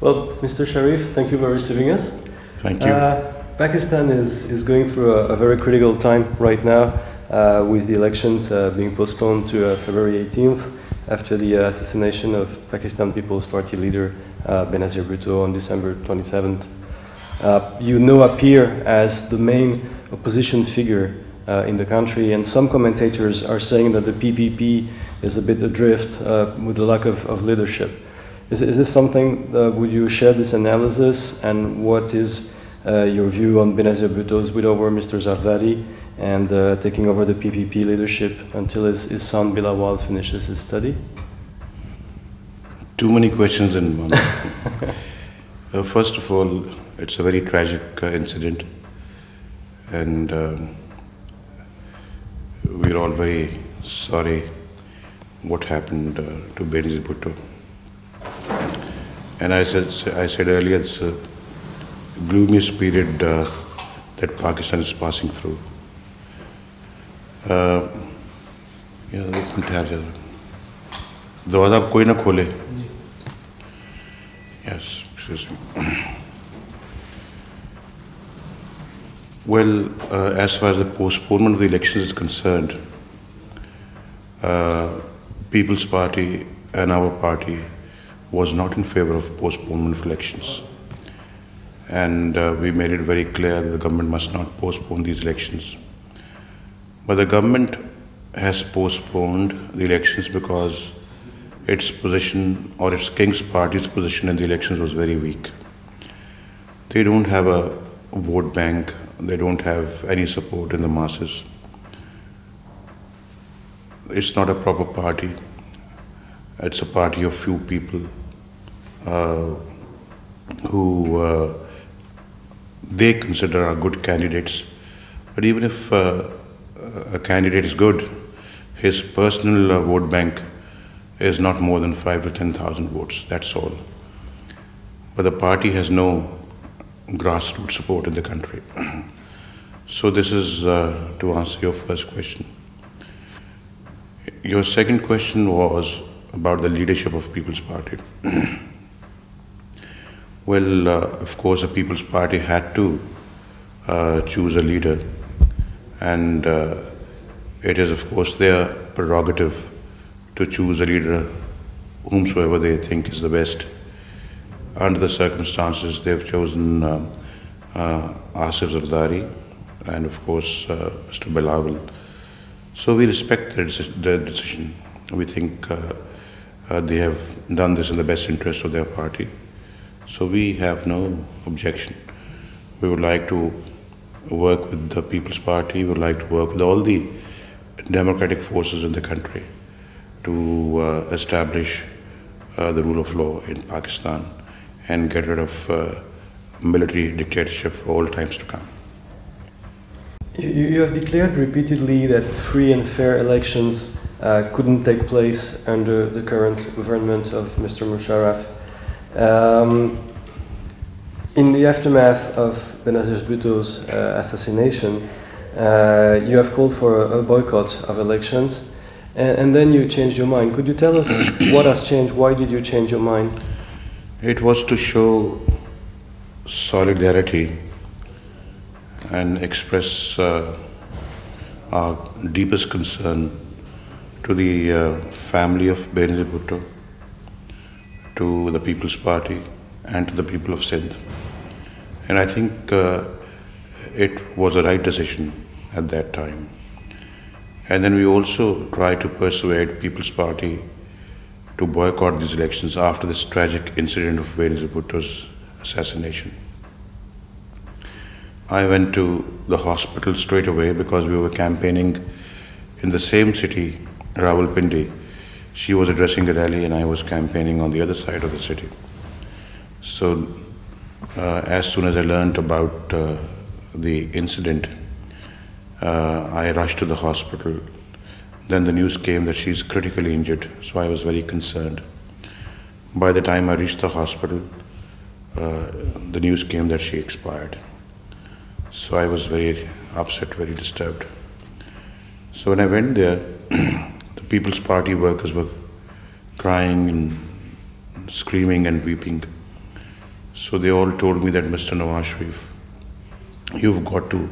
Well, Mr. Sharif, thank you for receiving us. Thank you. Pakistan is going through a very critical time right now with the elections being postponed to February 18th after the assassination of Pakistan People's Party leader Benazir Bhutto on December 27th. You now appear as the main opposition figure in the country, and some commentators are saying that the PPP is a bit adrift with the lack of leadership. Is this something, would you share this analysis, and what is your view on Benazir Bhutto's widower, Mr. Zardari, and taking over the PPP leadership until his son Bilawal finishes his study? Too many questions in one. First of all, it's a very tragic incident, and we're all very sorry what happened to Benazir Bhutto. And I said earlier, it's a gloomiest period that Pakistan is passing through. दरवाजा आप कोई ना खोले. Yes, excuse me. Well, as far as the postponement of the elections is concerned, People's Party and our party was not in favor of postponement of elections. And we made it very clear that the government must not postpone these elections. But the government has postponed the elections because its position, or its King's Party's position in the elections, was very weak. They don't have a vote bank, they don't have any support in the masses. It's not a proper party. It's a party of few people who they consider are good candidates. But even if a candidate is good, his personal vote bank is not more than 5 to 10,000 votes, that's all. But the party has no grassroots support in the country. So this is to answer your first question. Your second question was about the leadership of People's Party. Well, of course, the People's Party had to choose a leader, and it is, of course, their prerogative to choose a leader whomsoever they think is the best. Under the circumstances, they've chosen Asif Zardari and, of course, Mr. Bilawal. So we respect their decision. We think they have done this in the best interest of their party. So we have no objection. We would like to work with the People's Party, we would like to work with all the democratic forces in the country to establish the rule of law in Pakistan and get rid of military dictatorship for all times to come. You have declared repeatedly that free and fair elections couldn't take place under the current government of Mr. Musharraf. In the aftermath of Benazir Bhutto's assassination, you have called for a boycott of elections, and then you changed your mind. Could you tell us what has changed? Why did you change your mind? It was to show solidarity and express our deepest concern to the family of Benazir Bhutto, to the People's Party, and to the people of Sindh. And I think it was a right decision at that time. And then we also tried to persuade People's Party to boycott these elections after this tragic incident of Benazir Bhutto's assassination. I went to the hospital straight away because we were campaigning in the same city, Rawalpindi. She was addressing a rally and I was campaigning on the other side of the city. So as soon as I learned about the incident, I rushed to the hospital. Then the news came that she's critically injured, so I was very concerned. By the time I reached the hospital, the news came that she expired. So I was very upset, very disturbed. So when I went there, the People's Party workers were crying and screaming and weeping So they all told me that, Mr. Nawaz Sharif, you've got to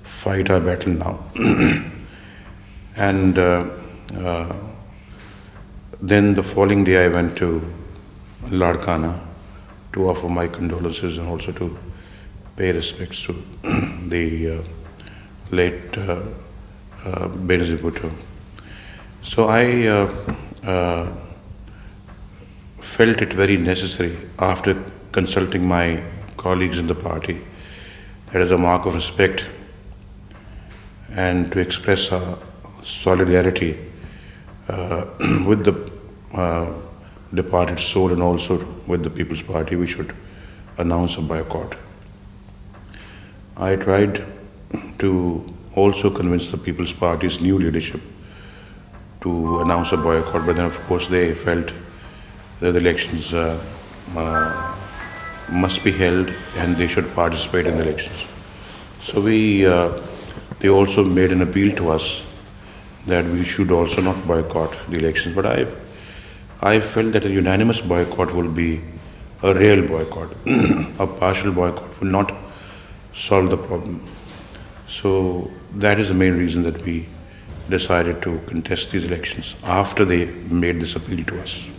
fight our battle now. And then the following day I went to Larkana to offer my condolences and also to pay respects to the late Benazir Bhutto. So I felt it very necessary, after consulting my colleagues in the party, that as a mark of respect and to express our solidarity with the departed soul and also with the People's Party, we should announce a boycott. I tried to also convince the People's Party's new leadership to announce a boycott, but then of course they felt that the elections must be held and they should participate in the elections. So they also made an appeal to us that we should also not boycott the elections. But I felt that a unanimous boycott will be a real boycott. A partial boycott will not solve the problem. So that is the main reason that we decided to contest these elections after they made this appeal to us.